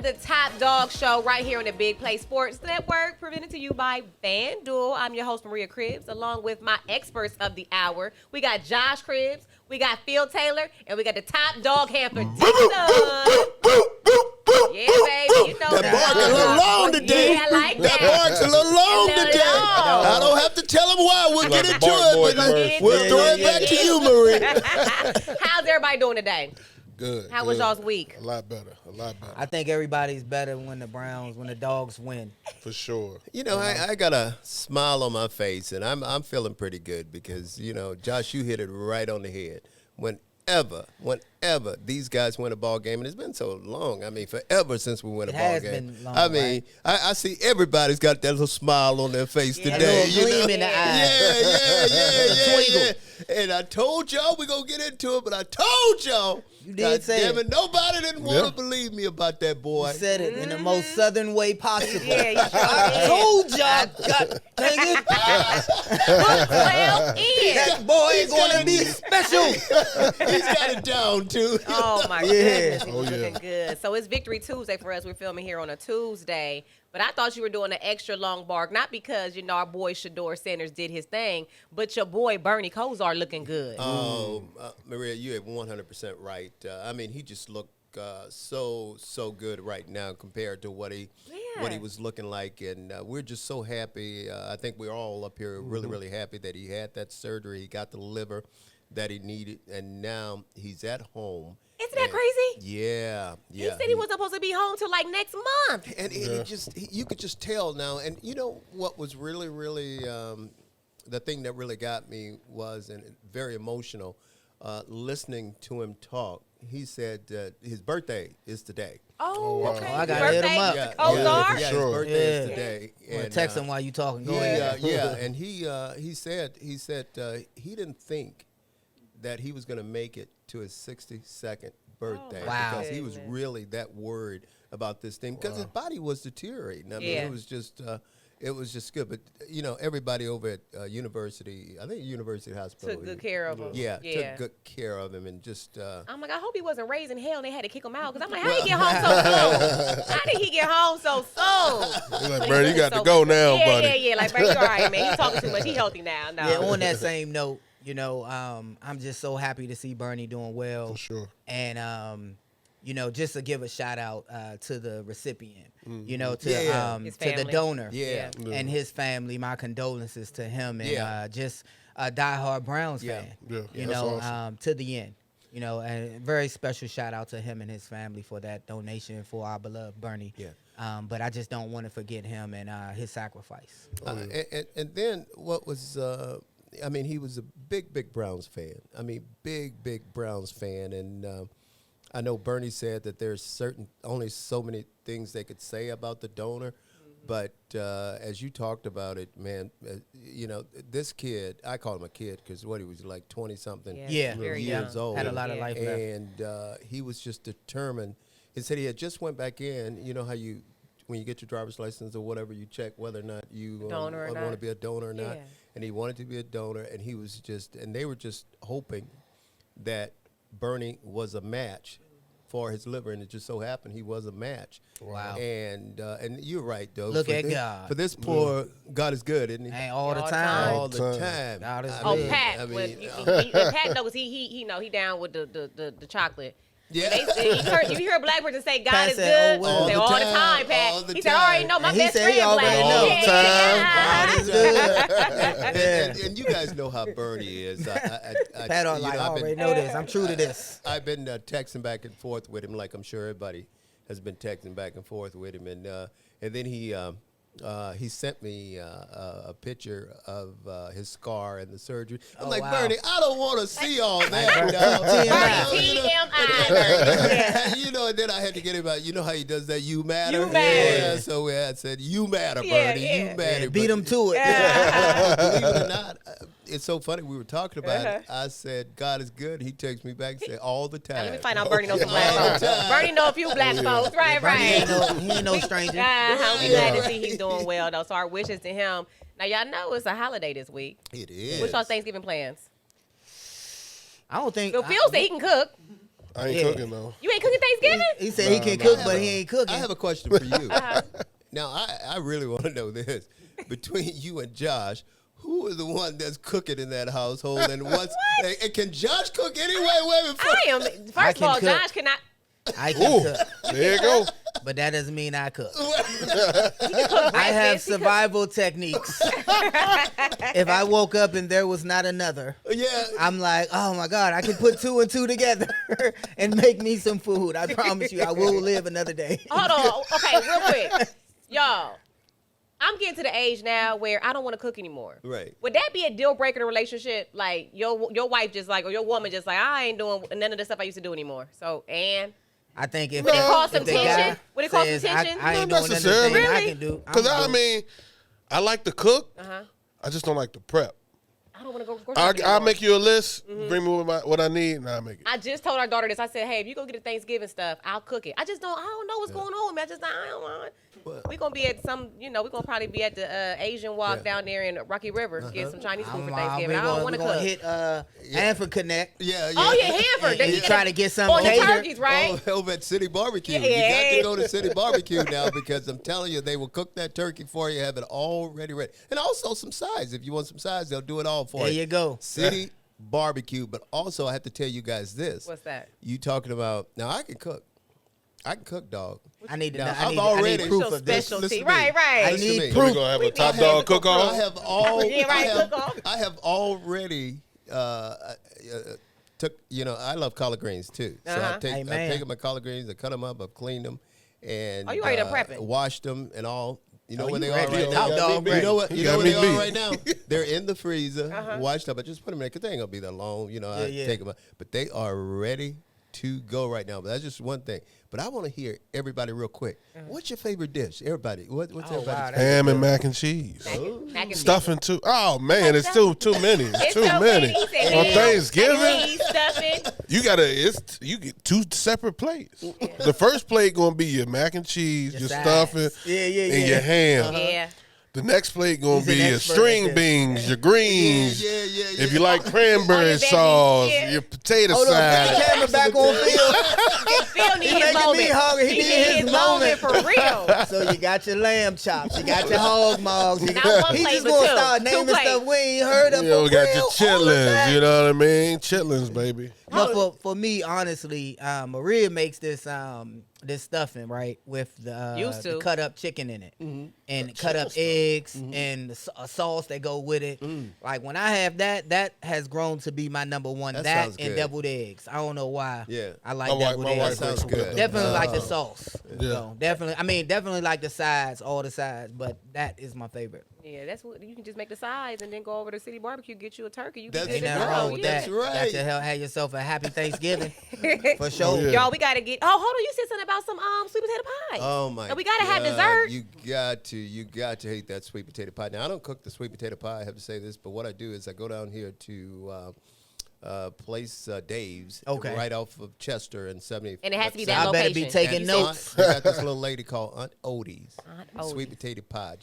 the Top Dog Show right here on the Big Play Sports Network, presented to you by FanDuel. I'm your host, Maria Cribbs, along with my experts of the hour. We got Josh Cribbs, we got Phil Taylor, and we got the Top Dog Hamper, Dixon. Yeah, baby, you know that bark a little long today. Yeah, I like that. That bark's a little long today. I don't have to tell him why. We'll get into it, but we'll throw it back to you, Marie. How's everybody doing today? Good. How was y'all's week? A lot better. I think everybody's better when the Dogs win. For sure. You know, I got a smile on my face, and I'm feeling pretty good because, you know, Josh, you hit it right on the head. Whenever these guys win a ball game, and it's been so long. I mean, forever since we win a ball game. Been long, I mean, right? I see everybody's got that little smile on their face today. That little gleam in the eye. Yeah. And I told y'all we're going to get into it, but I told y'all. You did say damn it. Nobody didn't want to believe me about that boy. You said it in the most southern way possible. Yeah, you sure I told y'all. God dang it. Well, That boy is going to be special. He's got it down, too. Oh, my goodness. Oh, He's yeah. looking good. So it's Victory Tuesday for us. We're filming here on a Tuesday. But I thought you were doing an extra long bark, not because, you know, our boy Shadour Sanders did his thing, but your boy Bernie Kosar looking good. Oh, Maria, you're 100% right. I mean, he just looked so good right now compared to what he was looking like, and we're just so happy. I think we're all up here really happy that he had that surgery. He got the liver that he needed, and now he's at home. Isn't that crazy? Yeah. He said he wasn't supposed to be home till like next month. And you could just tell now. And you know what was really the thing that really got me was, and very emotional, listening to him talk. He said his birthday is today. Oh, okay. I gotta hit him up. Kosar? Yeah, Sure. his birthday is today. I'm And, text him while you talking. Go ahead. And he said he didn't think that he was going to make it to his 62nd birthday Wow. because he was really that worried about this thing because his body was deteriorating. I mean, it was just good. But you know, everybody over at University, I think University Hospital, Took good care of him. Yeah, took good care of him and just. I'm like, I hope he wasn't raised in hell and they had to kick him out. Because I'm like, how did he get home so soon? How did he get home so soon? He's like, Bernie, you got to go now, buddy. Yeah. Like, Bernie, you all right, man. He's talking too much. He healthy now. No. Yeah, on that same note, you know, I'm just so happy to see Bernie doing well. For sure. And, you know, just to give a shout out to the recipient, you know, to His to the family. donor Yeah. and his family. My condolences to him and just a diehard Browns fan, Yeah, you that's know, awesome. to the end. You know, and very special shout out to him and his family for that donation for our beloved Bernie. Yeah. But I just don't want to forget him and his sacrifice. And then what was, I mean, he was a big Browns fan. I mean, big Browns fan. And I know Bernie said that there's only so many things they could say about the donor. But as you talked about it, man, you know, this kid, I call him a kid because he was like 20-something very years young. old. Had a lot of life left. And he was just determined. He said he had just went back in. You know how when you get your driver's license or whatever, you check whether or not you want to be a donor or not. Yeah. And he wanted to be a donor, and he was and they were just hoping that Bernie was a match for his liver, and it just so happened he was a match. Wow. And you're right, though. Look for at this, God. For this poor, God is good, isn't he? Ain't all the All time. All the time. God is Oh, good. Pat. I mean, Well, Pat knows he down with the chocolate. Yeah. You hear a black person say God Pat is said, good. "Oh, well." Say All all the the time, Pat. all the He said, I already time. know my And he best said friend he already black. know. Yeah. God is good. And you guys know how Bernie is. Pat are like, I already know this. I'm true to this. I've been texting back and forth with him, like I'm sure everybody has been texting back and forth with him, and then he sent me a picture of his scar and the surgery. I'm like, wow. Bernie, I don't want to see all that. dog. Bernie, TMI. You know, and then I had to get him out. You know how he does that? You matter. You matter. Yeah, so I said, you matter, Yeah, Bernie. yeah. You matter. Beat him to it. Believe it or not, it's so funny. We were talking about it. I said, God is good. He texts me back and said, all the time. Let me find out Bernie knows some black folks. Bernie know a few black folks. Right. He ain't no stranger. We glad to see he's doing well, though. So our wishes to him. Now, y'all know it's a holiday this week. It is. What's y'all Thanksgiving plans? I don't think. Phil said he can cook. I ain't cooking though. You ain't cooking Thanksgiving? He said he can cook, but he ain't cooking. I have a question for you. Now, I really want to know this. Between you and Josh, who is the one that's cooking in that household? And and can Josh cook anyway? I am. First of all, cook. Josh cannot. I can cook. There you go. But that doesn't mean I cook. I I have survival techniques. If I woke up and there was not another, I'm like, oh my God, I can put 2 and 2 together and make me some food. I promise you, I will live another day. Hold on. Okay, real quick. Y'all, I'm getting to the age now where I don't want to cook anymore. Right. Would that be a deal breaker in a relationship? Like, your wife just like, or your woman just like, I ain't doing none of the stuff I used to do anymore. So, and... I think if Would it cause if some the tension? guy Would it cause some says, tension? I ain't Not doing necessarily. anything I Really? can do. Because I mean, I like to cook. I just don't like to prep. I don't want to go grocery shopping I'll anymore. make you a list, bring me what I need, and I'll make it. I just told our daughter this. I said, hey, if you go get the Thanksgiving stuff, I'll cook it. I don't know what's going on with me. I don't want. We're going to be at we're going to probably be at the Asian Walk down there in Rocky River, get some Chinese food for Thanksgiving. I don't want to cook. Hit Hanford Connect. Yeah. Oh, yeah, Hanford. And you try to get something on the catered. turkeys, right? Over at City Barbecue. Yeah. You got to go to City Barbecue now because I'm telling you, they will cook that turkey for you, have it already ready. And also some sides. If you want some sides, they'll do it all for you. There you go. City Barbecue. But also, I have to tell you guys this. What's that? You talking about, now I can cook. I can cook, dog. I need to Now, know. I've I already- need proof Your of this. specialty. Listen to me. Right. I Listen to need me. We're proof. going to have a We top be- dog cook-off. Yeah, right, cook-off. I have already took, I love collard greens too. So I've Amen. taken my collard greens, I cut them up, I've cleaned them, and Oh, you already done prepping? washed them and all. You know Oh, where you they are ready. right Top now. dog You ready. know what? You You know got where they me are beat. right now. They're in the freezer, washed up. I just put them in because they ain't gonna be that long. I yeah. take them out, but they are ready to go right now. But that's just one thing. But I want to hear everybody real quick. What's your favorite dish? Everybody, what's everybody's wow, favorite? Ham and mac and cheese. Mac and cheese. Stuffing too. Oh man, it's too many. It's Too so many. He said On ham, Thanksgiving, mac and cheese, stuffing. you get 2 separate plates. The first plate gonna be your mac and cheese, your sides. stuffing, and your ham. Yeah. The next plate gonna He's an be your expert string at this. beans, your greens. Yeah. If you like cranberry veggies, sauce, yeah. your potato Hold on, put the salad. camera back on Phil. Phil need his making me moment. hungry. He He need need his his moment for real. So you got your lamb chops, you got your hog maws. Not one He plate, just but gonna two. start Two naming plates. stuff we ain't heard of. You know, for we got real, your all of chitlins. that. You know what I mean? Chitlins, baby. No, for me, honestly, Maria makes this this stuffing right with Used to. the cut up chicken in it, and cut up eggs and a sauce that go with it. Like when I have that has grown to be my number one. That That sounds and good. deviled eggs. I don't know why. Yeah. I like My wife- deviled my eggs. wife That sounds cooks with good. them. Definitely like the sauce. Yeah. So definitely like the sides, all the sides, but that is my favorite. Yeah, that's what you can just make the sides and then go over to City Barbecue, get you a turkey. You That's can Ain't get nothing it wrong with that. That's right. Got to have yourself a happy Thanksgiving for Oh, sure. yeah. Y'all, we gotta get. Oh, hold on. You said something about some sweet potato pie. Oh my! And we gotta have God, dessert. You got to hate that sweet potato pie. Now I don't cook the sweet potato pie. I have to say this, but what I do is I go down here to place Dave's, Okay. right off of Chester and 70. And it has to be So that I better be location. taking And notes. We got this little lady called Aunt Odie's. Aunt Sweet Odie's. potato pie.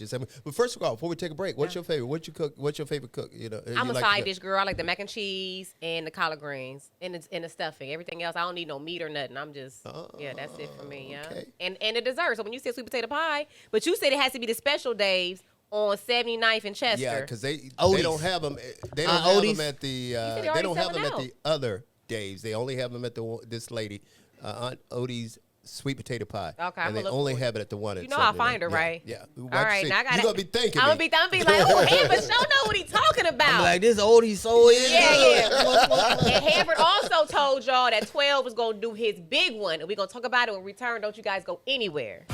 But first of all, before we take a break, what's your favorite? What you cook? What's your favorite cook? I'm you a like side to- dish girl. I like the mac and cheese and the collard greens and the stuffing. Everything else, I don't need no meat or nothing. I'm just, that's it for me. Yeah. okay. And the dessert. So when you said sweet potato pie, but you said it has to be the special days on 79th and Chester. Yeah, because they Odie's. don't have them. They don't Aunt have Odie's? them at the. they They already don't have them selling at the other Dave's. They only have them at this lady, Aunt Odie's sweet potato pie. Okay, and I'ma they look only for it. have it at the one. You at know I'll 79. find her, Yeah, right? Yeah. All right, now I got You're gonna be thinking. I'm me. gonna be like, oh, Hammer Show know what he talking about. I'm like, this oldie so is. Yeah. And Hammer also told y'all that 12 was gonna do his big one, and we're gonna talk about it when we return. Don't you guys go anywhere.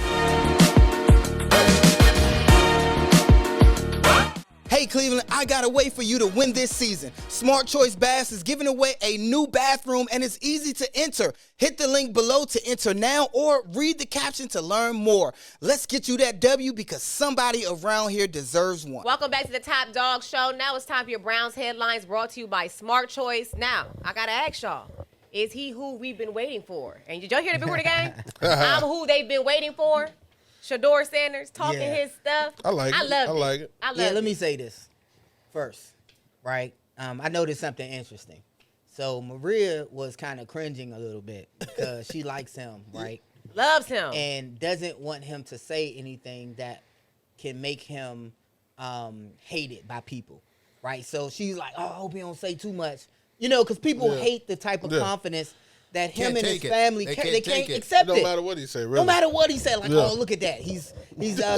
Hey Cleveland, I got a way for you to win this season. Smart Choice Baths is giving away a new bathroom and it's easy to enter. Hit the link below to enter now or read the caption to learn more. Let's get you that W because somebody around here deserves one. Welcome back to the Top Dog Show. Now it's time for your Browns headlines brought to you by Smart Choice. Now, I gotta ask y'all, is he who we've been waiting for? And did y'all hear the before the game? I'm who they've been waiting for. Shadour Sanders talking Yeah. his stuff. I like it. love I like it. I love Yeah, it. let me say this first, right? I noticed something interesting. So Maria was kind of cringing a little bit because she likes him, right? Loves him. And doesn't want him to say anything that can make him hated by people, right? So she's like, oh, I hope he don't say too much. Because people hate the type of confidence that him and his family, they can't accept it. No matter what he say, really. No matter what he said, like, oh, look at that. He's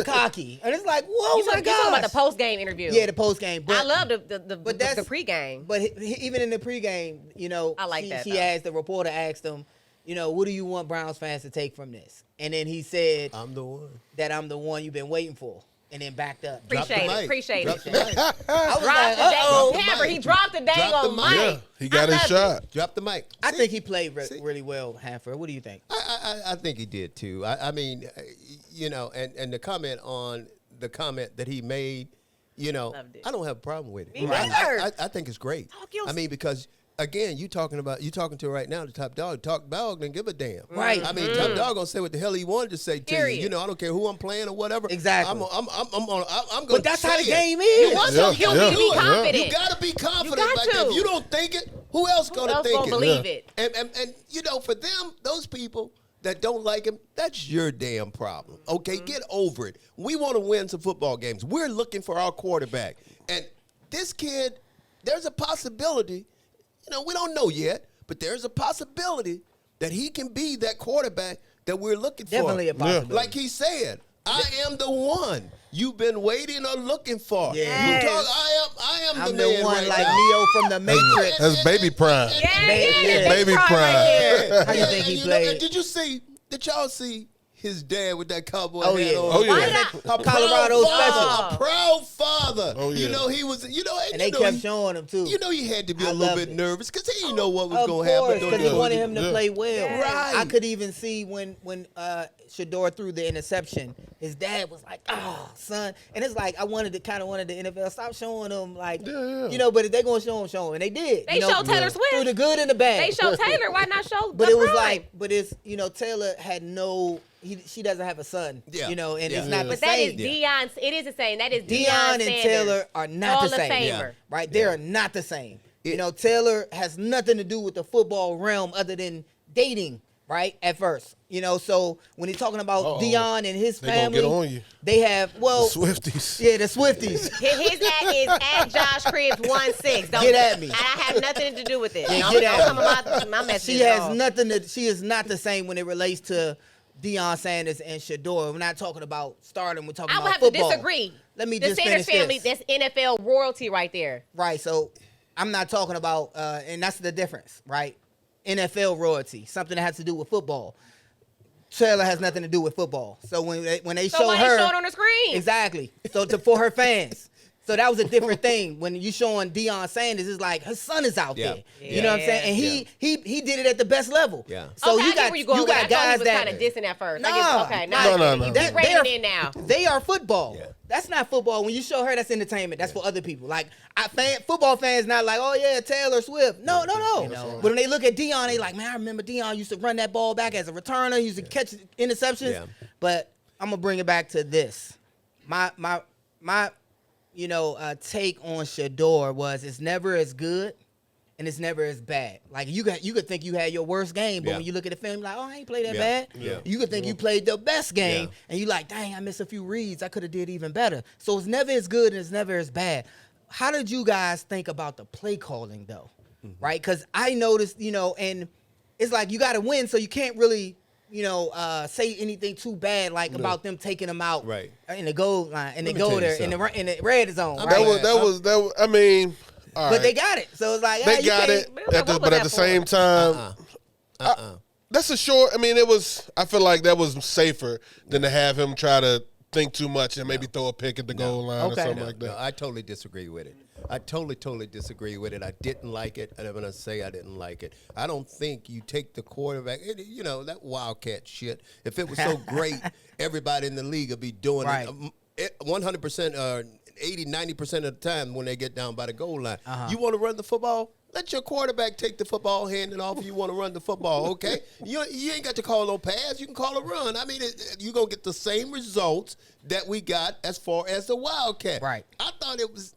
cocky. And it's like, whoa, my God. You talking about the post-game interview. Yeah, the post-game. I love the pre-game. But even in the pre-game, I like that. The reporter asked him, what do you want Browns fans to take from this? And then he said, I'm the one. That I'm the one you've been waiting for. And then backed up. Appreciate it. Drop the mic. He dropped the dang on mic. Yeah, he got his shot. Drop the mic. I think he played really well, Hanford. What do you think? I think he did too. I mean, and the comment that he made, I don't have a problem with it. Me neither. I think it's great. I mean, because again, you talking to right now the top dog. Top dog didn't give a damn. Right. I mean, top dog gonna say what the hell he wanted to say to you. I don't care who I'm playing or whatever. Exactly. I'm gonna. But that's how the game is. He'll be confident. You gotta be confident. You got to. If you don't think it, who else gonna think it? Believe it? And for them, those people that don't like him, that's your damn problem. Okay, get over it. We want to win some football games. We're looking for our quarterback, and this kid, there's a possibility. We don't know yet, but there's a possibility that he can be that quarterback that we're looking for. Definitely a possibility. Like he said, I am the one you've been waiting or looking for. Yes. I am I'm the man one right like now. Neo from the Matrix. That's baby prime. Baby prime. right How you think he played? Did y'all see his dad with that cowboy Oh, hat yeah. on? Oh, yeah. A Colorado a proud father. Oh, yeah. He was, And they kept showing him, too. He had to be I a little loved bit it. nervous because he didn't know what was Of going to happen. course, because he wanted him to play well. Right. I could even see when Shedeur threw the interception, his dad was like, "Oh, son," and it's like I wanted the NFL stop showing him but if they're gonna show him, and they did. They showed Taylor Swift through the good and the bad. They showed Taylor. Why not show? But it was Taylor had she doesn't have a son. And it's not the But same. that is Deion. It is the same. That is Deion Deion and Sanders. Taylor are not Hall the of same. Famer. Right? They are not the same. Taylor has nothing to do with the football realm other than dating, right? At first. So when he's talking about Deion and his family, they gonna get on you. They have, The Swifties. Yeah, the Swifties. His ad is at Josh Cribbs 16. Get at me. I have nothing to do with it. Yeah, I'm get at my message. She has nothing she is not the same when it relates to Deion Sanders and Shedeur. We're not talking about stardom. We're talking I would about have football. to disagree. Let me the just Sanders finish family, this. that's NFL royalty right there. Right, so I'm not talking about, and that's the difference, right? NFL royalty, something that has to do with football. Taylor has nothing to do with football. So when they show why her, show it on the screen? Exactly. So for her fans. So that was a different thing. When you showing Deion Sanders, it's like her son is out there. You know what I'm saying? And he did it at the best level. Yeah. So okay, you got guys that kind of dissing at first. No. No. He's rating in now. They are football. Yeah. That's not football. When you show her, that's entertainment. That's for other people. Like football fans, not like, oh yeah, Taylor Swift. No. But when they look at Deion, they like, man, I remember Deion used to run that ball back as a returner. He used to catch interceptions. Yeah. But I'm gonna bring it back to this. My take on Shedeur was it's never as good and it's never as bad. Like you could think you had your worst game, but when you look at the film, like, oh, I ain't played that bad. Yeah. You could think you played the best game, and you like, dang, I missed a few reads. I could have did even better. So it's never as good and it's never as bad. How did you guys think about the play calling though? Mm-hmm. Right? Because I noticed, and it's like you got to win, so you can't really. Say anything too bad about them taking them out in the goal line and they go there in the red zone. Right? That was. I mean, all right. But they got it, so it's like they got it. But at the same time, that's a short. I mean, it was. I feel like that was safer than to have him try to think too much and maybe throw a pick at the goal line or something like that. No, I totally disagree with it. I totally disagree with it. I didn't like it, and I'm going to say I didn't like it. I don't think you take the quarterback, that Wildcat shit. If it was so great, everybody in the league would be doing it 100%, 80, 90% of the time when they get down by the goal line. You want to run the football? Let your quarterback take the football, hand it off if you want to run the football, okay? You ain't got to call no pass. You can call a run. I mean, you're going to get the same results that we got as far as the Wildcat. Right. I thought it was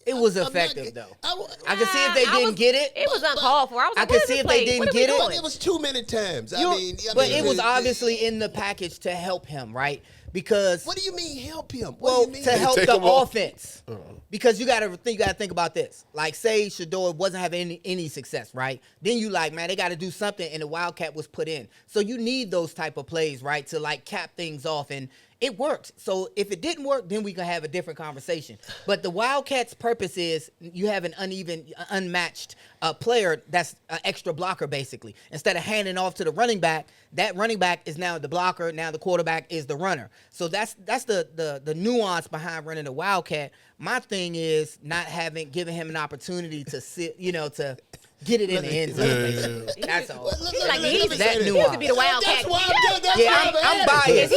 It was effective, though. I could see if they didn't get it. It was uncalled for. I could see if they didn't get it. But it was too many times. But it was obviously in the package to help him, right? Because what do you mean help him? What do you mean? To help the offense. Because you gotta think about this. Like, say Shedeur wasn't having any success, right? Then you like, man, they got to do something, and the Wildcat was put in. So you need those type of plays, right, to like cap things off, and it worked. So if it didn't work, then we can have a different conversation. But the Wildcats' purpose is you have an unmatched player that's an extra blocker, basically. Instead of handing off to the running back, that running back is now the blocker. Now the quarterback is the runner. So that's the nuance behind running the Wildcat. My thing is not giving him an opportunity to sit, to get it in the end zone. Basically. That's all. He used to be the Wildcat. I'm biased.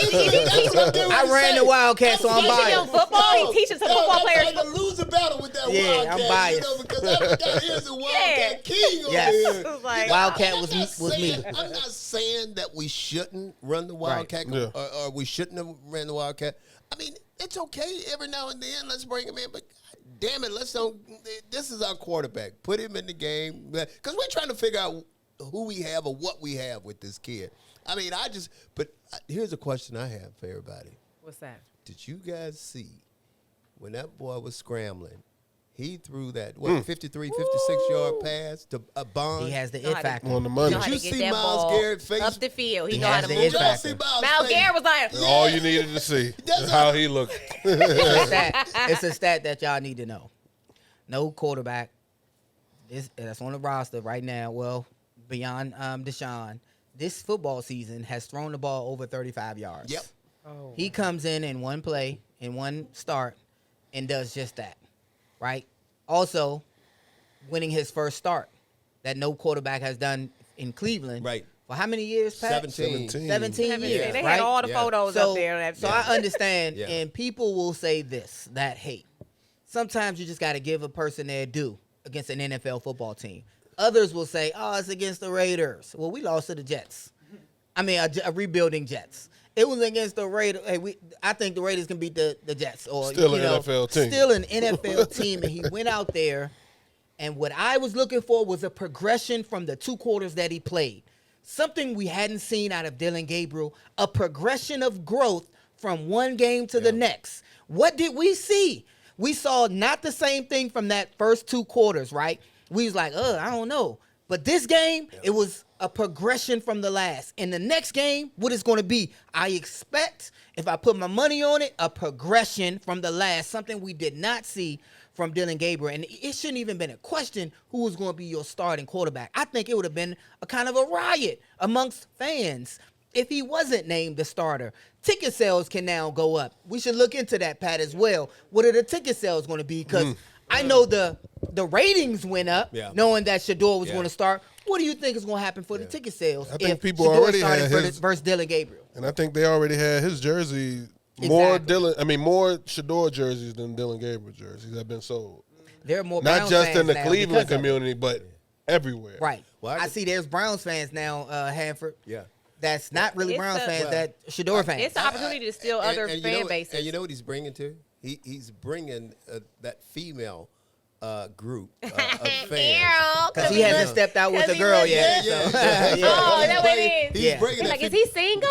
I ran the Wildcat, so I'm biased. He teaches football players. To lose a battle with that Wildcat. I'm biased. Because that guy is a Wildcat king over here. Wildcat was me. I'm not saying that we shouldn't run the Wildcat or we shouldn't have ran the Wildcat. I mean, it's okay every now and then. Let's bring him in, but damn it, this is our quarterback. Put him in the game. Because we're trying to figure out who we have or what we have with this kid. I mean, but here's a question I have for everybody. What's that? Did you guys see when that boy was scrambling, he threw that, 53, 56-yard pass to a Bond? He has the it factor. On the money. Did you see Myles Garrett's face? Up the field. He He know how has to the move. it factor. Myles Garrett was like, All you needed to see is how he looked. It's a stat that y'all need to know. No quarterback that's on the roster right now, well, beyond Deshaun, this football season has thrown the ball over 35 yards. Yep. Oh. He comes in one play, in one start, and does just that, right? Also, winning his first start that no quarterback has done in Cleveland. Right. For how many years, Pat? 17 years, They right? had all the photos up there. So I understand, and people will say this, that hate. Sometimes you just got to give a person their due against an NFL football team. Others will say, oh, it's against the Raiders. Well, we lost to the Jets. I mean, a rebuilding Jets. It was against the Raiders. Hey, I think the Raiders can beat the Jets. Or Still an NFL team. Still an NFL team. And he went out there, and what I was looking for was a progression from the 2 quarters that he played. Something we hadn't seen out of Dillon Gabriel, a progression of growth from one game to the next. What did we see? We saw not the same thing from that first 2 quarters, right? We was like, I don't know. But this game, it was a progression from the last. In the next game, what it's going to be, I expect, if I put my money on it, a progression from the last, something we did not see from Dillon Gabriel. And it shouldn't even been a question who was going to be your starting quarterback. I think it would have been a kind of a riot amongst fans if he wasn't named the starter. Ticket sales can now go up. We should look into that, Pat, as well. What are the ticket sales going to be? Because I know the ratings went up, knowing that Shedeur was going to start. What do you think is going to happen for the ticket sales? I think if people Shedeur already started had his versus Dillon Gabriel. And I think they already had his jersey more Shedeur jerseys than Dillon Gabriel jerseys have been sold. There are more not Browns just fans in the now Cleveland because of it. community, but everywhere. Right. Well, I see there's Browns fans now, Hanford. Yeah. That's not really Browns fans, that Shedeur fans. It's an opportunity to steal other fan bases. And you know what he's bringing to? He's bringing that female group of fans. Because he hasn't stepped out with a girl yet. Oh, that's what it is. He's bringing like, is he single?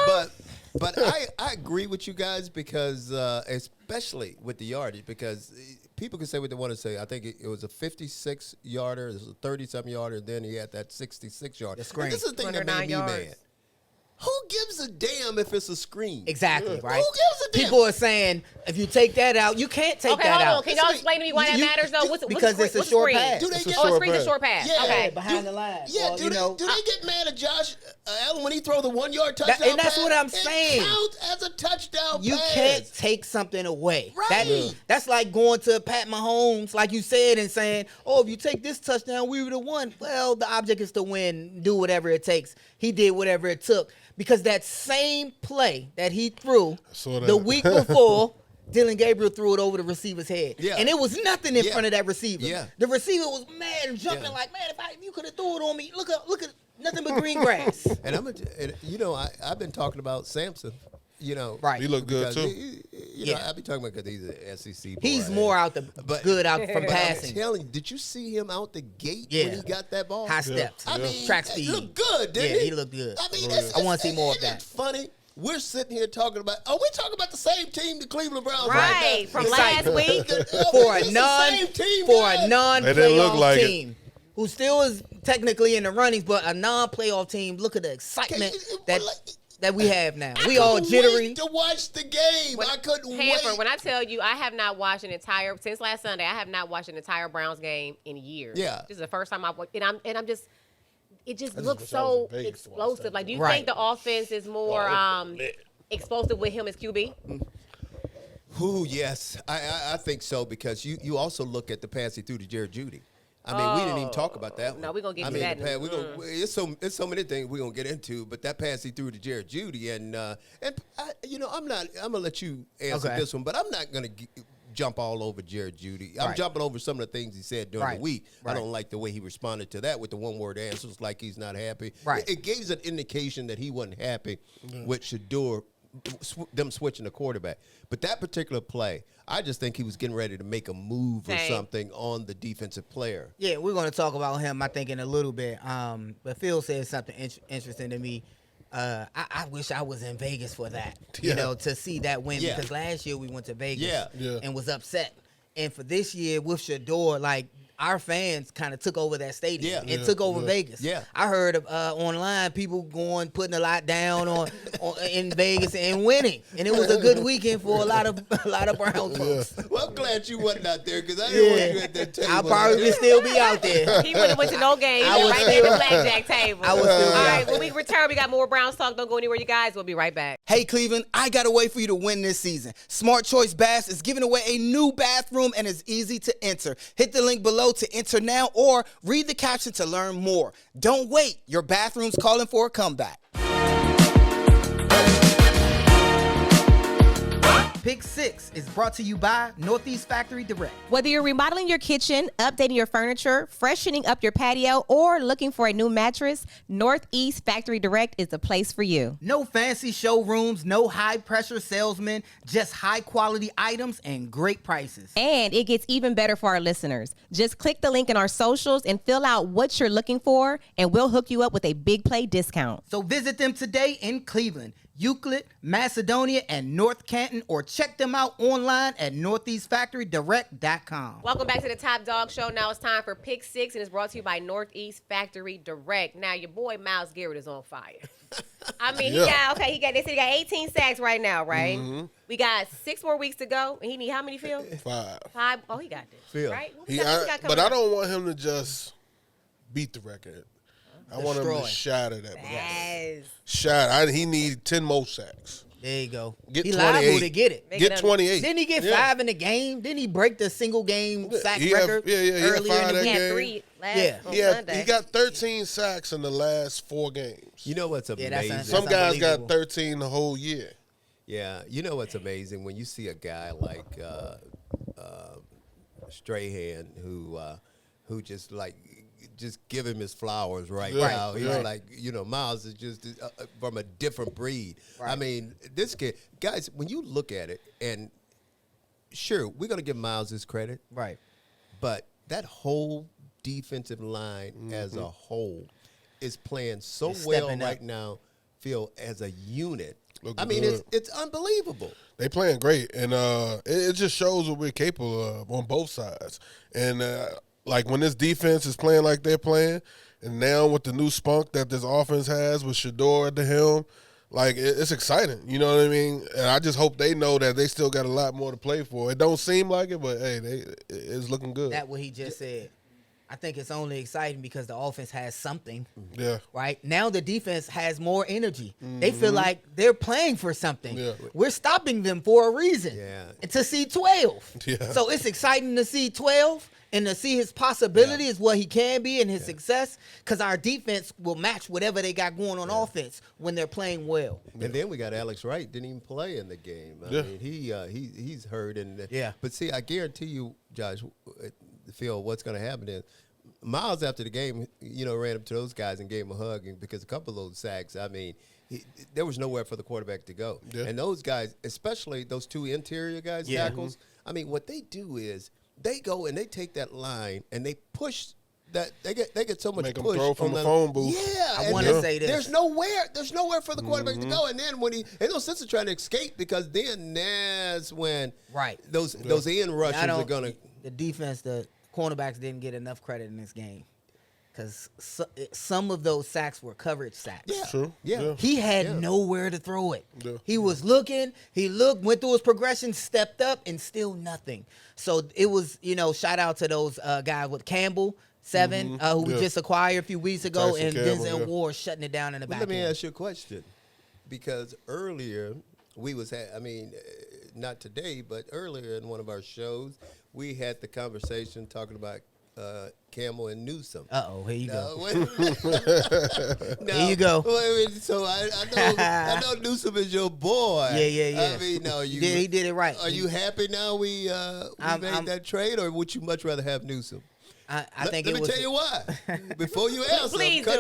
But I agree with you guys because, especially with the yardage, because people can say what they want to say. I think it was a 56-yarder, it was a 30-something-yarder, and then he had that 66-yarder. This is the thing that made me mad. Who gives a damn if it's a screen? Exactly, right? Who gives a damn? People are saying, if you take that out, you can't take that out. Can y'all explain to me why that matters, though? Because it's a short pass. Screen's a short pass. Yeah. Okay. Behind the line. Yeah, do they get mad at Josh Allen when he throw the 1-yard touchdown and that's pass? what I'm saying. It counts as a touchdown You pass. can't take something away. Right. That's like going to Pat Mahomes, like you said, and saying, oh, if you take this touchdown, we would have won. Well, the object is to win, do whatever it takes. He did whatever it took. Because that same play that he threw the week before, Dillon Gabriel threw it over the receiver's head. Yeah. And it was nothing in front of that receiver. Yeah. The receiver was mad and jumping like, man, if you could have threw it on me, look at nothing but green grass. And I've been talking about Samson. Right. He looked good too. I be talking about because he's an SEC boy. He's more out from passing. I'm telling you, did you see him out the gate when he got that ball? High steps. I mean, track speed. He looked good, didn't he? He looked good. I mean, I want to see more of that. It's funny. We're sitting here talking about. Oh, we're talking about the same team, the Cleveland Browns, right now. from last week. For a non-playoff team. Who still is technically in the runnings, but a non-playoff team. Look at the excitement that we have now. We all jittery. To watch the game, I couldn't wait. When I tell you, I have not watched since last Sunday. I have not watched an entire Browns game in years. Yeah, this is the first time I've watched, and I'm just. It just looks so explosive. Like, do you think the offense is more explosive with him as QB? Ooh, yes, I think so because you also look at the pass he threw to Jerry Jeudy. I mean, we didn't even talk about that one. No, we're going to get to that. It's so many things we're going to get into, but that pass he threw to Jerry Jeudy, I'm going to let you answer this one, but I'm not going to jump all over Jerry Jeudy. I'm jumping over some of the things he said during the week. I don't like the way he responded to that with the one-word answers like he's not happy. It gave an indication that he wasn't happy with Shedeur, them switching the quarterback. But that particular play, I just think he was getting ready to make a move or something on the defensive player. Yeah, we're going to talk about him, I think, in a little bit. But Phil said something interesting to me. I wish I was in Vegas for that, to see that win because last year we went to Vegas and was upset. And for this year with Shedeur, like, our fans kind of took over that stadium and took over Vegas. Yeah, I heard online people putting a lot down on in Vegas and winning, and it was a good weekend for a lot of Browns folks. Well, I'm glad you wasn't out there because I didn't want you at that table. I'll probably still be out there. He wouldn't went to no games. Right there at the blackjack table. I was still all right. When we return, we got more Browns talk. Don't go anywhere, you guys. We'll be right back. Hey, Cleveland, I got a way for you to win this season. Smart Choice Baths is giving away a new bathroom and it's easy to enter. Hit the link below to enter now or read the caption to learn more. Don't wait. Your bathroom's calling for a comeback. Pick 6 is brought to you by Northeast Factory Direct. Whether you're remodeling your kitchen, updating your furniture, freshening up your patio, or looking for a new mattress, Northeast Factory Direct is the place for you. No fancy showrooms, no high-pressure salesmen, just high-quality items and great prices. And it gets even better for our listeners. Just click the link in our socials and fill out what you're looking for, and we'll hook you up with a big play discount. So visit them today in Cleveland, Euclid, Macedonia, and North Canton, or check them out online at northeastfactorydirect.com. Welcome back to the Top Dog Show. Now it's time for Pick 6, and it's brought to you by Northeast Factory Direct. Now, your boy Myles Garrett is on fire. I mean, they said he got 18 sacks right now, right? Mm-hmm. We got 6 more weeks to go, and he need how many, Phil? 5. Oh, he got this. Phil. Right? But I don't want him to just beat the record. I want him to shatter that. Yes. Shatter. He need 10 more sacks. There you go. Get he 28. liable to get it. Get 28. Didn't he get 5 in the game? Didn't he break the single game sack record? Earlier in the game. He had 3 on Sunday. He got 13 sacks in the last 4 games. You know what's amazing? Some guys got 13 the whole year. Yeah. You know what's amazing? When you see a guy like Strahan who just give him his flowers now. He's like, Myles is just from a different breed. Right. I mean, this kid, guys, when you look at it, and sure, we're going to give Myles his credit. Right. But that whole defensive line as a whole is playing so well right now, Phil, as a unit. It's unbelievable. They playing great, and it just shows what we're capable of on both sides. And like when this defense is playing like they're playing, and now with the new spunk that this offense has with Shedeur at the helm, like it's exciting. You know what I mean? And I just hope they know that they still got a lot more to play for. It don't seem like it, but hey, it's looking good. That's what he just said. I think it's only exciting because the offense has something. Yeah. Right? Now the defense has more energy. Mm-hmm. They feel like they're playing for something. Yeah. We're stopping them for a reason. Yeah. To see 12. Yeah. So it's exciting to see 12 and to see his possibilities, what he can be and his success, because our defense will match whatever they got going on offense when they're playing well. And then we got Alex Wright, didn't even play in the game. I mean, he's hurt. But see, I guarantee you, Josh, Phil, what's going to happen is Miles after the game, ran up to those guys and gave them a hug, and because a couple of those sacks, I mean, there was nowhere for the quarterback to go. Yeah. And those guys, especially those two interior guys, tackles, I mean, what they do is they go and they take that line and they push that they get so much Make push them throw from the phone booth. Yeah, I want to say this. There's nowhere for the quarterback to go, and then when there's no sense of trying to escape because then that's when those end rushers are gonna. The defense, the cornerbacks didn't get enough credit in this game because some of those sacks were coverage sacks. Yeah, true. Yeah, he had nowhere to throw it. Yeah. He was looking. He looked, went through his progression, stepped up, and still nothing. So it was, shout out to those guys with Campbell. Who we just acquired a few weeks ago, Tyson and Campbell, Denzel Ward shutting it down in the back. Let me ask you a question, because earlier we was not today, but earlier in one of our shows, we had the conversation talking about Campbell and Newsome. Here you go. Here you go. So I know Newsome is your boy. Yeah. I mean, no, he did it right. Are you happy now we made that trade, or would you much rather have Newsome? Let me tell you why. Before you answer, please do.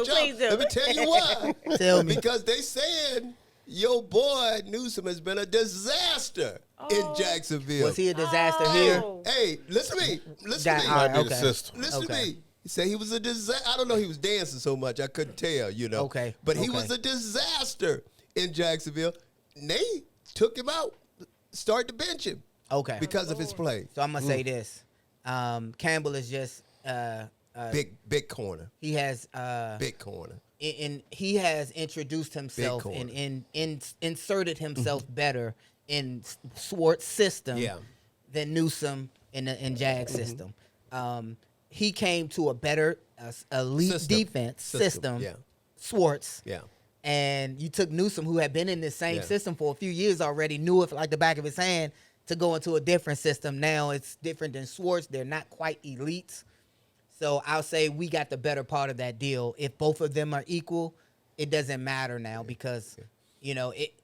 Let me tell you why. Tell me. Because they saying your boy Newsome has been a disaster in Jacksonville. Was he a disaster here? Hey, listen to me. Might be the system. Listen to me. He said he was a disaster. I don't know. He was dancing so much I couldn't tell. Okay. But he was a disaster in Jacksonville. They took him out, started to bench him. Okay. Because of his play. So I'm gonna say this: Campbell is just big corner. He has big corner. And he has introduced himself and inserted himself better in Swart's system than Newsome in Jag's system. He came to a better elite defense system. Swartz. Yeah. And you took Newsome, who had been in this same system for a few years already, knew it like the back of his hand, to go into a different system. Now it's different than Swartz. They're not quite elites. So I'll say we got the better part of that deal. If both of them are equal, it doesn't matter now because,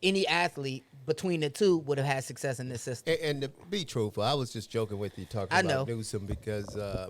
any athlete between the two would have had success in this system. And to be truthful, I was just joking with you talking about Newsome because, I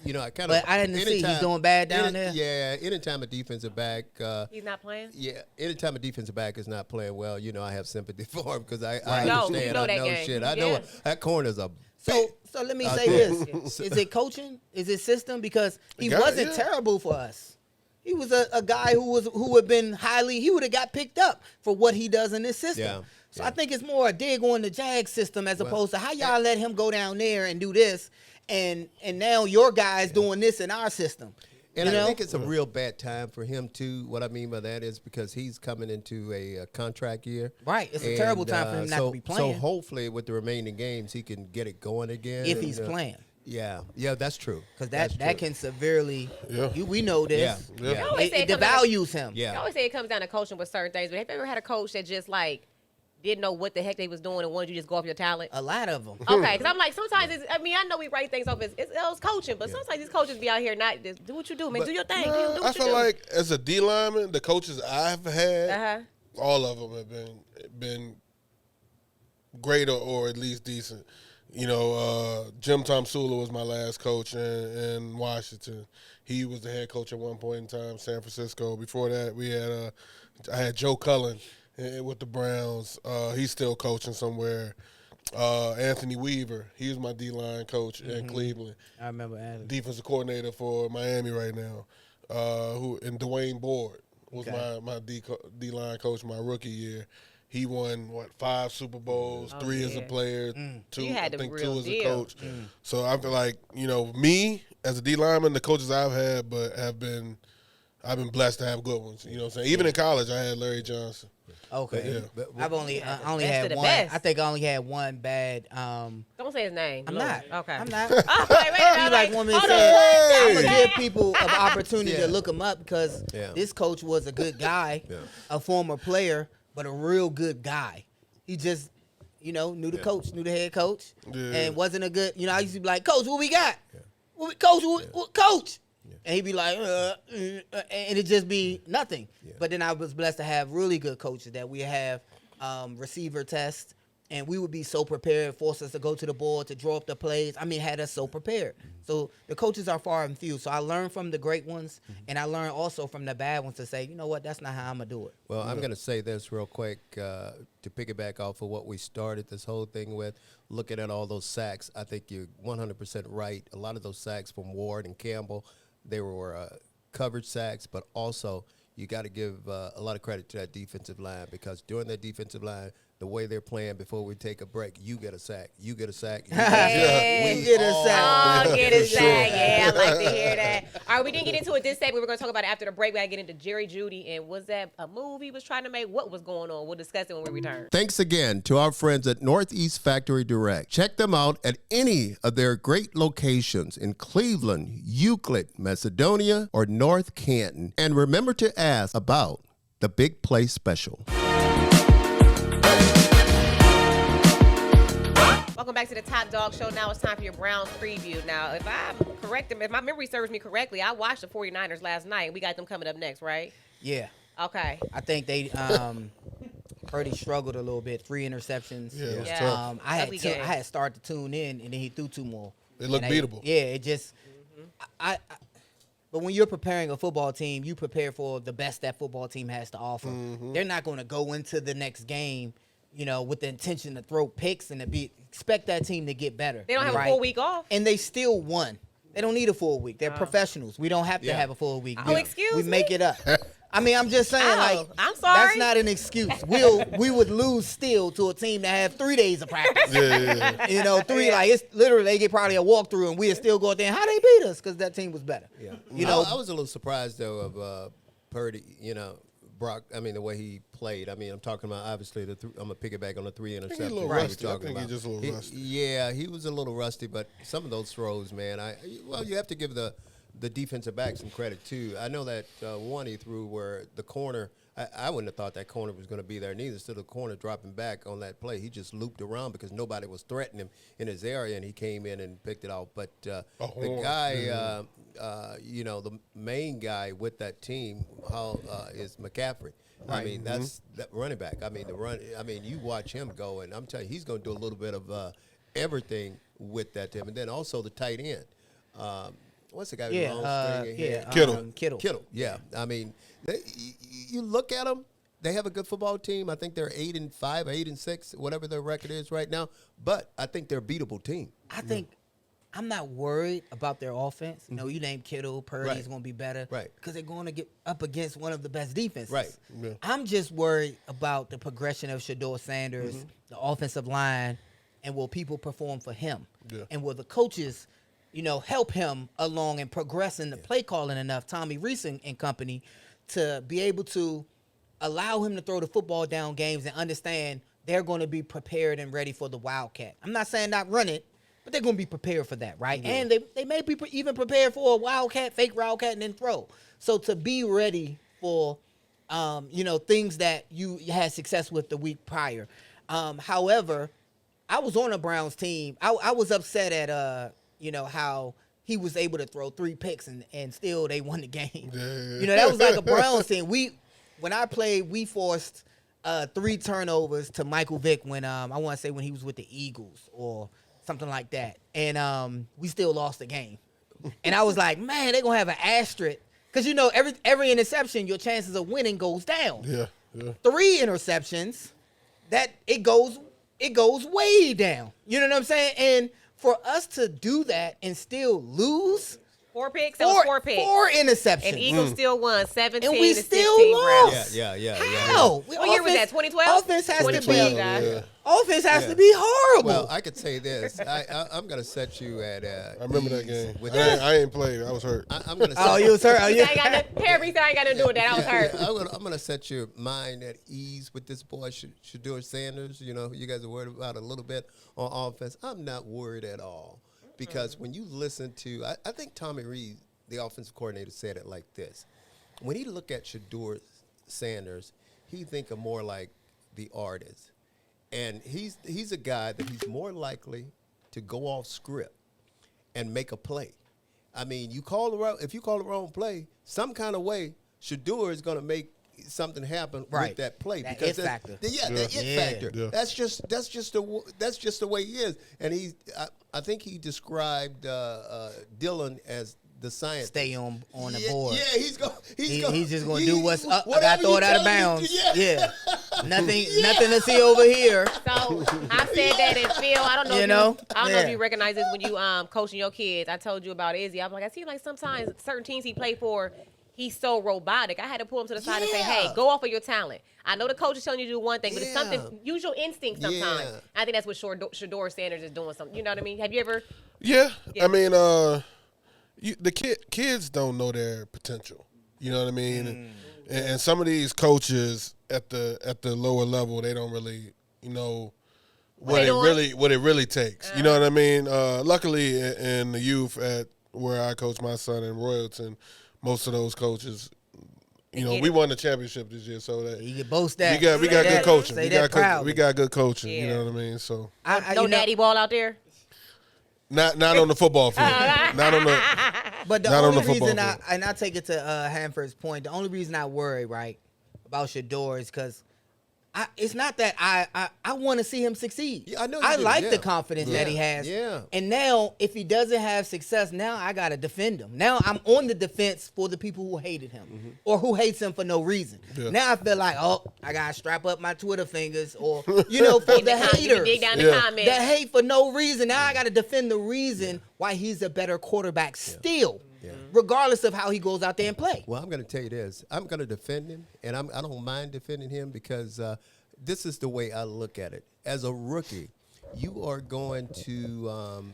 kind of. But I didn't see he's doing bad down there. Yeah, anytime a defensive back. He's not playing? Yeah, anytime a defensive back is not playing well, I have sympathy for him because I understand. I know shit. I know that corner's a. So let me say this. Is it coaching? Is it system? Because he wasn't terrible for us. He was a guy who would have been he would have got picked up for what he does in this system. Yeah. So I think it's more a dig on the Jag system as opposed to how y'all let him go down there and do this and now your guys doing this in our system. And I think it's a real bad time for him, too. What I mean by that is because he's coming into a contract year. Right. It's a terrible time for him not to be playing. So hopefully with the remaining games, he can get it going again. If he's playing. Yeah, that's true. Because that can severely, we know this. Yeah. It devalues him. Yeah. I always say it comes down to coaching with certain things, but have you ever had a coach that just didn't know what the heck they was doing and wanted you to just go off your talent? A lot of them. Okay, because I'm like, sometimes I know we write things off as coaching, but sometimes these coaches be out here not just do what you do, man. Do your thing. Do what I feel like as a D lineman, the coaches I've had, all of them have been great or at least decent. Jim Tomsula was my last coach in Washington. He was the head coach at one point in time, San Francisco. Before that, I had Joe Cullen with the Browns. He's still coaching somewhere. Anthony Weaver, he was my D-line coach in Cleveland. I remember Anthony. Defensive coordinator for Miami right now. And Dwayne Board was my D-line coach my rookie year. He won 5 Super Bowls, 3 as a player, 2 as a coach. So I feel like me as a D lineman, the coaches I've had, but I've been blessed to have good ones. You know what I'm saying? Even in college, I had Larry Johnson. Okay, I've only Best had of the one. best. I think I only had one bad. Don't say his name. I'm not. Okay. I'm not. Oh, wait, You like want me to hold say? on. I'm gonna give people an opportunity to look him up because Yeah. this coach was a good guy, a former player, but a real good guy. He just, knew the coach, knew the head coach, and wasn't a good. I used to be like, Coach, what we got? Coach, Coach? And he'd be like, and it'd just be nothing. But then I was blessed to have really good coaches that we have receiver test and we would be so prepared, force us to go to the board, to draw up the plays. I mean, had us so prepared. So the coaches are far and few. So I learned from the great ones, and I learned also from the bad ones to say, you know what, that's not how I'm going to do it. Well, I'm going to say this real quick to piggyback off of what we started this whole thing with, looking at all those sacks. I think you're 100% right. A lot of those sacks from Ward and Campbell, they were coverage sacks, but also you got to give a lot of credit to that defensive line, because during that defensive line, the way they're playing before we take a break, you get a sack. You get a sack. We get a sack. Oh, get a sack. Yeah, I like to hear that. All right, we didn't get into it this segment. We're going to talk about it after the break. We got to get into Jerry Judy. And was that a move he was trying to make? What was going on? We'll discuss it when we return. Thanks again to our friends at Northeast Factory Direct. Check them out at any of their great locations in Cleveland, Euclid, Macedonia, or North Canton. And remember to ask about the Big Play Special. Welcome back to the Top Dog Show. Now it's time for your Browns preview. Now, if I'm correct, if my memory serves me correctly, I watched the 49ers last night. We got them coming up next, right? Yeah. Okay. I think they Purdy struggled a little bit. 3 interceptions. Yeah, it was tough. I had started to tune in, and then he threw 2 more. It looked beatable. Yeah, it just but when you're preparing a football team, you prepare for the best that football team has to offer. They're not going to go into the next game, with the intention to throw picks and expect that team to get better. They don't have a full week off. And they still won. They don't need a full week. They're professionals. We don't have to have a full week. Excuse me? We make it up. I mean, I'm just saying, I'm sorry. That's not an excuse. We would lose still to a team that have 3 days of practice. Yeah. 3, it's literally, they get probably a walkthrough, and we'd still go out there and how they beat us, because that team was better. Yeah. I was a little surprised, though, of Purdy, Brock, the way he played. I'm talking about, obviously, I'm going to piggyback on the 3 interceptions. He's a little rusty. I think he's just a little rusty. Yeah, he was a little rusty, but some of those throws, man, you have to give the defensive back some credit, too. I know that one he threw where the corner, I wouldn't have thought that corner was going to be there neither. Instead of the corner dropping back on that play, he just looped around because nobody was threatening him in his area, and he came in and picked it off. But the guy, the main guy with that team is McCaffrey. Right. That's that running back. You watch him go, and I'm telling you, he's going to do a little bit of everything with that team. And then also the tight end. What's the guy with the long string? Kittle. Yeah. You look at them, they have a good football team. I think they're 8-5, 8-6, whatever their record is right now. But I think they're a beatable team. I think I'm not worried about their offense. You named Kittle, Purdy's going to be better. Right. Because they're going to get up against one of the best defenses. Right. Yeah. I'm just worried about the progression of Shadour Sanders, the offensive line, and will people perform for him? Yeah. And will the coaches, help him along and progress in the play calling enough, Tommy Rees and company, to be able to allow him to throw the football down games and understand they're going to be prepared and ready for the Wildcat. I'm not saying not run it, but they're going to be prepared for that, right? Yeah. And they may be even prepared for a Wildcat, fake Wildcat, and then throw. So to be ready for, things that you had success with the week prior. However, I was on a Browns team. I was upset at, how he was able to throw 3 picks and still they won the game. Yeah. That was like a Browns team. When I played, we forced 3 turnovers to Michael Vick when I want to say when he was with the Eagles or something like that. And we still lost the game. And I was like, man, they're going to have an asterisk. Because, every interception, your chances of winning goes down. Yeah. 3 interceptions, that it goes way down. You know what I'm saying? And for us to do that and still lose, 4 picks. That was 4 picks. 4 interceptions. And Eagles still won 17 and we to still 16. lost. Yeah. How? What year was that? 2012. Offense has 2012, to be. guys. Offense has to be horrible. Well, I could say this. I'm going to set you at. I remember that game. With I ain't played. I was hurt. I'm going to. Oh, you was hurt. Oh, yeah. Perry said I ain't got to do with that. I was hurt. I'm going to set your mind at ease with this boy, Shadour Sanders. You guys are worried about a little bit on offense. I'm not worried at all because when you listen to, I think Tommy Rees, the offensive coordinator, said it like this. When he look at Shadour Sanders, he think of more like the artist. And he's a guy that he's more likely to go off script and make a play. If you call the wrong play, some kind of way, Shedeur is going to make something happen Right. with that play That because it factor. that it factor. Yeah. That's just the way he is. And I think he described Dylan as the scientist. Stay on the board. Yeah, he's just gonna do what's up. I whatever throw it you out of tell him bounds. to- Yeah. Nothing to see over here. So I said that, and Phil, I don't know. You if know? I don't know if Yeah. you recognize this when you coaching your kids. I told you about Izzy. I'm like, I see like sometimes certain teams he played for, he's so robotic. I had to pull him to the side and say, hey, go off of your talent. I know the coach is telling you to do one thing, but it's something. Use your instinct sometimes. Yeah. I think that's what Shadour Sanders is doing. Something. You know what I mean? Have you ever? Yeah. I mean, the kids don't know their potential. You know what I mean? And some of these coaches at the lower level, they don't really know what it really takes. You know what I mean? Luckily, in the youth at where I coach my son in Royalton, most of those coaches, we won the championship this year, so that You can boast that. we got good coaching. Say that proudly. We got good coaching. Yeah. You know what I mean? So No daddy ball out there. not on the football field. Not on the. But the Not on only the football reason field. I take it to Hanford's point, the only reason I worry, right, about Shedeur is because it's not that I want to see him succeed. Yeah, I know you I do, like yeah. the confidence that he Yeah, has. yeah. And now, if he doesn't have success, now I got to defend him. Now I'm on the defense for the people who hated him or who hates him for no reason. Yeah. Now I feel like, I got to strap up my Twitter fingers or, for the You can haters. dig down the Yeah. comments. That hate for no reason. Now I got to defend the reason why he's a better quarterback still, regardless of how he goes out there and play. Well, I'm going to tell you this. I'm going to defend him, and I don't mind defending him because this is the way I look at it. As a rookie, you are going to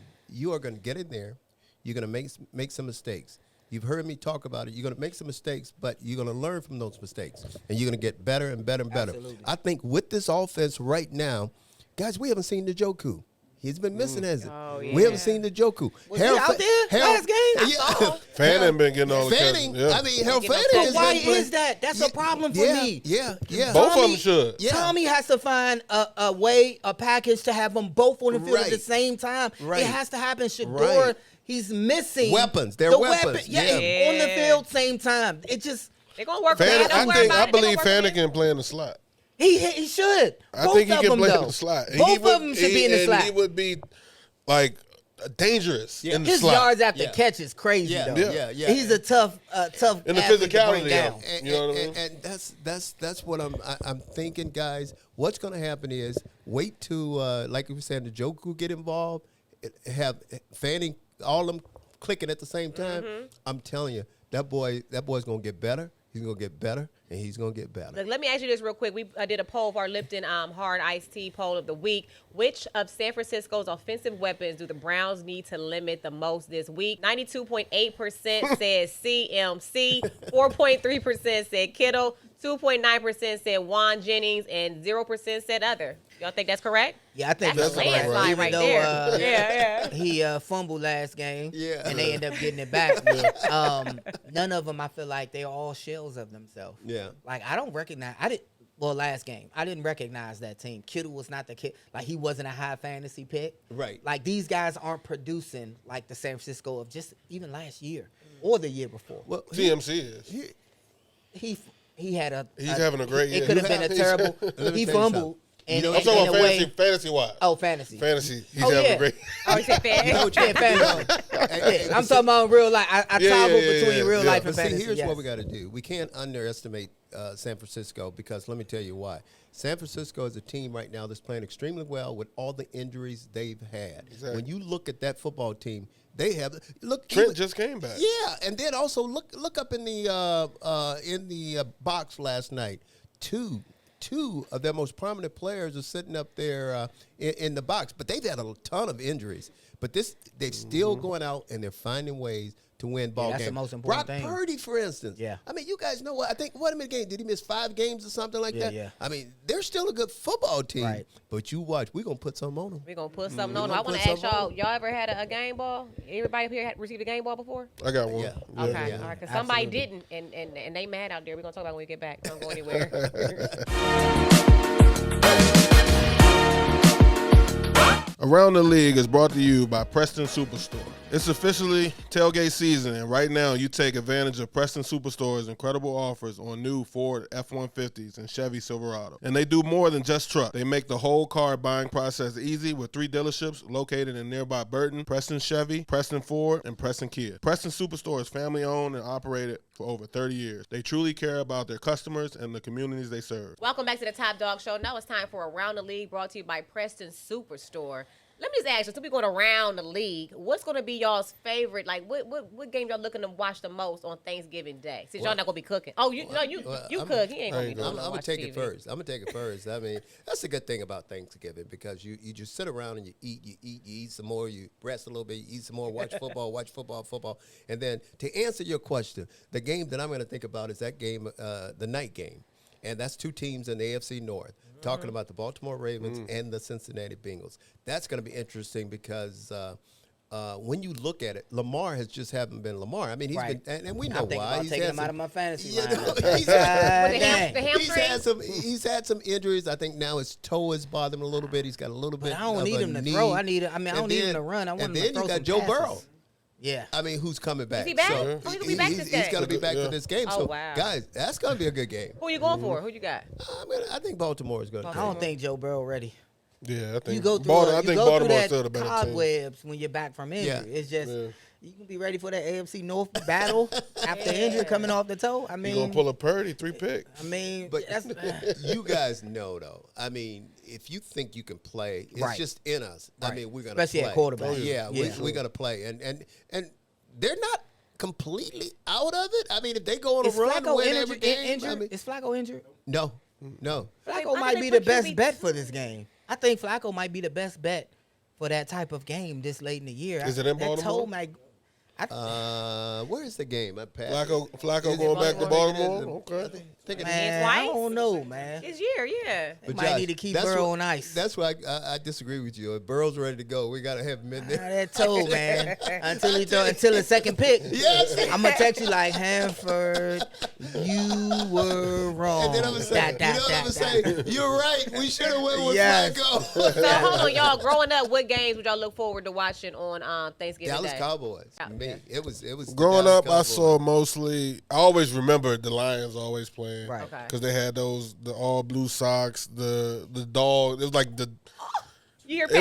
get in there. You're going to make some mistakes. You've heard me talk about it. You're going to make some mistakes, but you're going to learn from those mistakes, and you're going to get better and better and better. Absolutely. I think with this offense right now, guys, we haven't seen the Njoku. He's been missing, hasn't he? Oh, We haven't yeah. seen the Njoku. Was he out there last game? Yeah. Fanning been getting all the Fanning, credit. Yeah. I mean, Harold Get no Fanning credit. has Why been playing- is that? That's a problem for me. Yeah. Both of Tommy- them should. Yeah. Tommy has to find a package to have them both on the field at the Right. same time. Right. It has to happen. Shedeur, Right. he's missing Weapons. They're the weapons. weapon. Yeah, Yeah. on the field same time. It just They're gonna work. Fanning, Don't worry about I it. believe They're gonna Fanning can play in the slot. he should. I Both think he of can them, play though. in the slot. And Both he would- of them should be in the and slot. He would be like dangerous in the His slot. yards after Yeah. catch is crazy Yeah, though. yeah. He's a tough And the athlete to bring physicality down. of him. You know what I mean? And that's what I'm thinking, guys. What's going to happen is wait till like we said, the Njoku get involved, have Fanning, all of them clicking at the same time. I'm telling you, that boy's going to get better. He's going to get better, and he's going to get better. Look, let me ask you this real quick. We did a poll for our Lipton Hard Iced Tea poll of the week. Which of San Francisco's offensive weapons do the Browns need to limit the most this week? 92.8% said CMC, 4.3% said Kittle, 2.9% said Juan Jennings, and 0% said other. Y'all think that's correct? Yeah, I think That's that's a correct. landslide Even right though there. Yeah. he fumbled last game, Yeah. and they end up getting it back. None of them, I feel like they're all shells of themselves. Yeah. Like I don't recognize. Last game I didn't recognize that team. Kittle was not the kid. Like he wasn't a high fantasy pick. Right. Like these guys aren't producing like the San Francisco of just even last year or the year before. Well, TMC is. He had a. He's having a great year. It could have been a terrible. Let me He tell you fumbled. And, I'm talking in about a way, fantasy wise. Oh, fantasy. Fantasy. He's Oh, having yeah. a great. Oh, you said fair. You know what Yeah, fantasy. I'm talking about real life. I toggle between real life and But fantasy. see, here's yes. what we got to do. We can't underestimate San Francisco because let me tell you why. San Francisco is a team right now that's playing extremely well with all the injuries they've had. Exactly. When you look at that football team, they have look. Trent even- just came back. Yeah, and then also look up in the box last night. Two of their most prominent players are sitting up there in the box, but they've had a ton of injuries. But they're still going out and they're finding ways to win ball that's games. the most important Brock thing. Purdy, for instance. Yeah. I mean, you guys know what? I think what many games did he miss? 5 games or something like that. Yeah. I mean, they're still a good football team. Right. But you watch, we're gonna put something on them. We're going to put something We on. gonna I want put to ask something y'all, y'all ever had a game ball? Everybody up here received a game ball before? I got one. Yeah. Okay, Yeah. all right, because somebody Absolutely. didn't, and they mad out there. We're going to talk about it when we get back. Don't go anywhere. Around the League is brought to you by Preston Superstore. It's officially tailgate season, and right now you take advantage of Preston Superstore's incredible offers on new Ford F-150s and Chevy Silverado. And they do more than just truck. They make the whole car buying process easy with 3 dealerships located in nearby Burton, Preston Chevy, Preston Ford, and Preston Kia. Preston Superstore is family-owned and operated for over 30 years. They truly care about their customers and the communities they serve. Welcome back to the Top Dog Show. Now it's time for Around the League, brought to you by Preston Superstore. Let me just ask you, since we're going around the league, what's going to be y'all's favorite? Like, what game y'all looking to watch the most on Thanksgiving Day? Since y'all not going to be cooking. Oh, you cook. He ain't going to be doing I'm going to take it first. I'm going to take it first. I mean, that's a good thing about Thanksgiving because you just sit around and you eat some more, you rest a little bit, you eat some more, watch football. And then to answer your question, the game that I'm going to think about is that game, the night game. And that's 2 teams in the AFC North. Talking about the Baltimore Ravens and the Cincinnati Bengals. That's going to be interesting because when you look at it, Lamar has just haven't been Lamar. I mean, he's been, and we know why. He's taking him out of my fantasy He's had some injuries. I think now his toe is bothering him a little bit. He's got a little bit. I don't need him to throw. I don't need him to run. I want him to throw. And then you got Joe Burrow. Yeah. I mean, who's coming back? Is he back? He's going to be back this game. He's going to be back for this game. Oh, so, wow. guys, that's going to be a good game. Who you going for? Who you got? I think Baltimore is going to. I don't think Joe Burrow ready. Yeah, I think you go through Baltimore's still the better team. Cobwebs when you're back from injury. Yeah. It's just you can be ready for that AFC North battle after injury coming off the toe. I mean, you gonna pull a Purdy 3 picks. I mean, but you guys know though. I mean, if you think you can play, it's just in us. I mean, we're gonna especially play. At quarterback. We're gonna play, and they're not completely out of it. I mean, if they go on a run, win every game. Is Flacco injured? No. Flacco might be the best bet for this game. I think Flacco might be the best bet for that type of game this late in the year. Is it in Baltimore? Where is the game? Flacco going back to Baltimore? Okay. Man, I don't know, man. This year, yeah. They might need to keep Burrow on ice. That's why I disagree with you. If Burrow's ready to go, we got to have him in there. That toe, man. Until the second pick. Yes. I'm going to text you like, Hanford, you were wrong. And then I'm going to say, you're right. We should have went with Flacco. So hold on, y'all. Growing up, what games would y'all look forward to watching on Thanksgiving Dallas Day? Cowboys. Me. It was growing up, I saw mostly. I always remembered the Lions always playing, right? Because they had the all blue socks, the dog. It was like the. It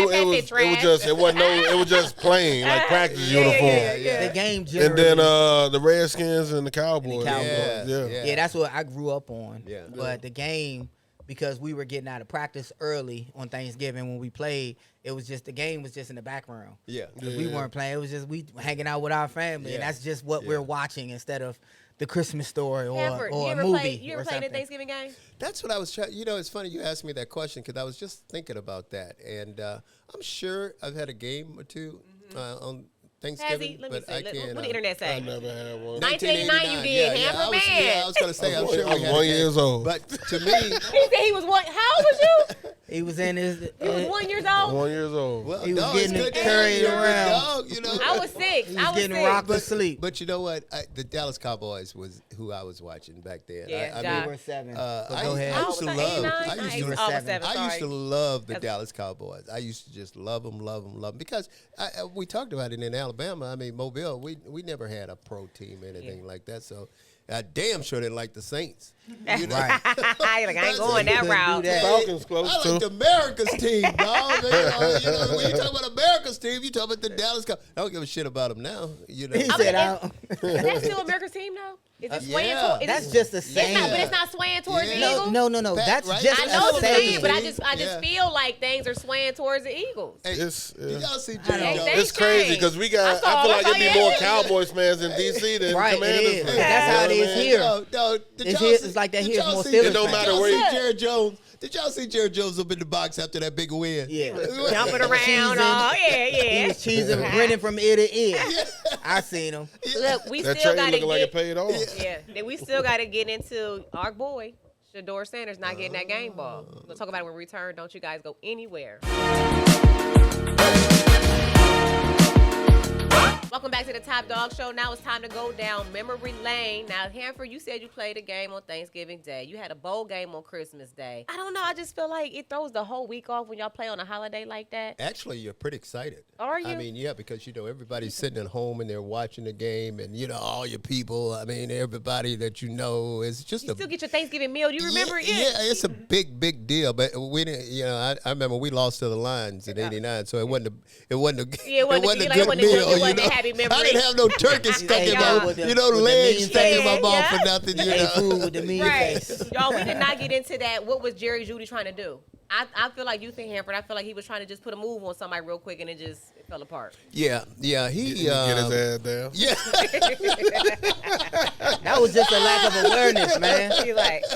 was just plain like practice uniform. The game. And then the Redskins and the Cowboys. Yeah, that's what I grew up on. Yeah. But the game, because we were getting out of practice early on Thanksgiving when we played, the game was just in the background. Yeah. We weren't playing. It was just we hanging out with our family, and that's just what we're watching instead of the Christmas story or a movie. You ever played a Thanksgiving game? That's what I was trying. It's funny you asked me that question because I was just thinking about that, and I'm sure I've had a game or two on Thanksgiving, but I can't. What the internet internet say? I never had one. 1989 you did, Hammer Man. Yeah, I was going to say, I'm sure I was 1 year old. But to me. He said he was one. How old was you? He was in his. He was 1 year old? 1 year old. Well, he was getting carried around. I was 6. He was getting rocked to sleep. But you know what? The Dallas Cowboys was who I was watching back then. Yeah, we were 7. Go ahead. I used to love the Dallas Cowboys. I used to just love them. Because we talked about it in Alabama. I mean, Mobile, we never had a pro team or anything like that. So I damn sure didn't like the Saints. You know? Right. I ain't going that route. Falcons close I like America's team, dog. When you talk about America's team, you talk about the Dallas Cowboys. I don't give a shit about them now. He said, is that still America's team, though? Is it swaying towards? That's just the same. But it's not swaying towards the Eagles? No. That's just I know the same, but I just feel like things are swaying towards the Eagles. Hey, y'all see it's crazy because I feel like it'd be more Cowboys fans in D.C. than Commanders fans. That's how it is here. It's like that here. It's more Steelers. It don't matter where you Jared Jones. Did y'all see Jared Jones up in the box after that big win? Yeah. Jumping around. He was cheesing, grinning from ear to ear. I seen him. Look, we that still got to get. Like it paid off. Yeah. We still got to get into our boy, Shadour Sanders, not getting that game ball. We'll talk about it when we return. Don't you guys go anywhere. Welcome back to the Top Dog Show. Now it's time to go down memory lane. Now, Hanford, you said you played a game on Thanksgiving Day. You had a bowl game on Christmas Day. I don't know. I just feel like it throws the whole week off when y'all play on a holiday like that. Actually, you're pretty excited. Are you? I mean, yeah, because, everybody's sitting at home and they're watching the game and, all your people, I mean, everybody that you know is just you still get your Thanksgiving meal. You remember it? Yeah, it's a big deal. But we didn't, I remember we lost to the Lions in '89, so it wasn't a good meal. Happy memory. I didn't have no turkey stuck in my, legs stuck in my mouth for nothing. Food with the mean face. Y'all, we did not get into that. What was Jerry Jeudy trying to do? I feel like you think Hanford. I feel like he was trying to just put a move on somebody real quick and it fell apart. Yeah. He get his ass down. Yeah. That was just a lack of awareness, man.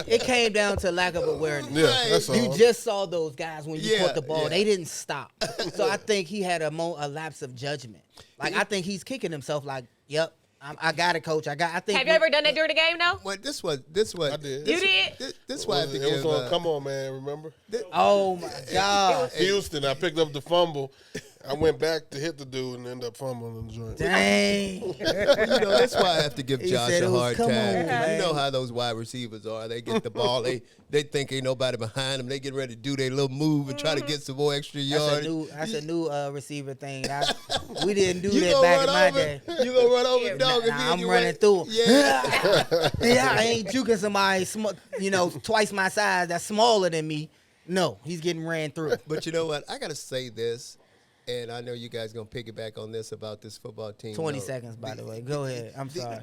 It came down to lack of awareness. Yeah, that's all. You just saw those guys when you caught the ball. They didn't stop. So I think he had a lapse of judgment. I think he's kicking himself like, yep. I got it, coach. I think. Have you ever done that during the game, though? Well, this was. I did. You did? This was. It was on Come On, Man. Remember? Oh my God. Houston. I picked up the fumble. I went back to hit the dude and ended up fumbling the joint. Dang. That's why I have to give Josh a hard time. On, you know how those wide receivers are. They get the ball. They think ain't nobody behind them. They get ready to do their little move and try to get some more extra yards. That's a new receiver thing. We didn't do that back in my day. You gonna run over dog? I'm running through. Yeah. I ain't juking somebody, twice my size that's smaller than me. No, he's getting ran through. But you know what? I gotta say this. And I know you guys going to piggyback on this about this football team. 20 seconds, by the way. Go ahead. I'm sorry.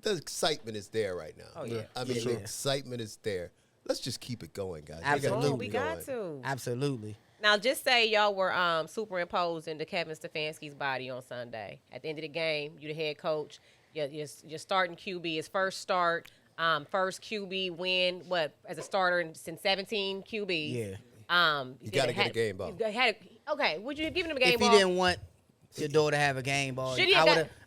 The excitement is there right now. Oh, yeah. I mean, the excitement is there. Let's just keep it going, guys. Absolutely. We got to. Absolutely. Now, just say y'all were superimposed into Kevin Stefanski's body on Sunday. At the end of the game, you the head coach. Your starting QB, his first start, first QB win, as a starter since 17 QBs. Yeah. You got to get a game ball. Okay, would you have given him a game ball? If he didn't want Shedeur to have a game ball,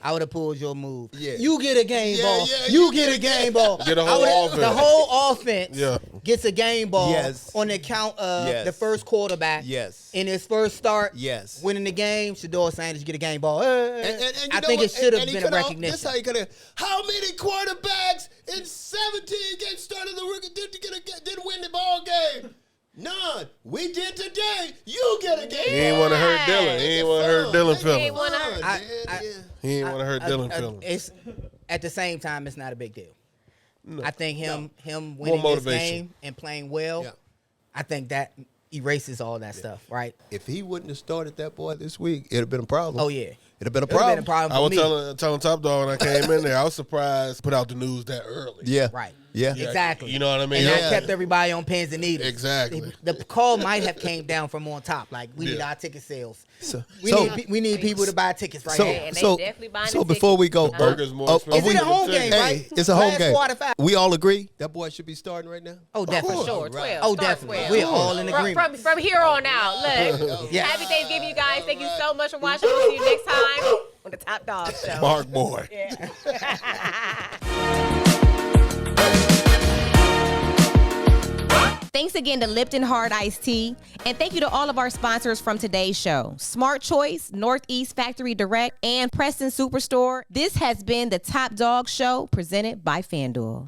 I would have pulled your move. Yeah. You get a game ball. You get a game ball. Get a whole offense. The whole offense gets a game ball on the account of the first quarterback. Yes. In his first start. Yes. Winning the game, Shadour Sanders get a game ball. And I think it should have been a recognition. That's how you could have. How many quarterbacks in 17 games started the rookie didn't win the ball game? None. We did today. You get a game. He ain't want to hurt Dylan. He ain't want to hurt Dylan feelings. He ain't want to hurt Dylan feelings. It's at the same time, it's not a big deal. No. I think him winning this game and playing well, I think that erases all that stuff, right? If he wouldn't have started that boy this week, it'd have been a problem. Oh yeah. It'd have been a problem. I was telling Top Dog when I came in there, I was surprised put out the news that early. Yeah. Right. Yeah. Exactly. You know what I mean? And I kept everybody on pins and needles. Exactly. The call might have came down from on top. Like, we need our ticket sales. We need people to buy tickets right now. And they definitely buying so before we go, burgers more expensive. Is it a home game, right? It's a home Last game. quarter five. We all agree that boy should be starting right now? Oh, definitely. Sure, 12. Oh, Start definitely. 12. We're all in agreement. From here on out. Look, happy Thanksgiving, you guys. Thank you so much for watching. We'll see you next time on the Top Dog Show. Mark boy. Thanks again to Lipton Hard Iced Tea. And thank you to all of our sponsors from today's show. Smart Choice, Northeast Factory Direct, and Preston Superstore. This has been the Top Dog Show presented by FanDuel.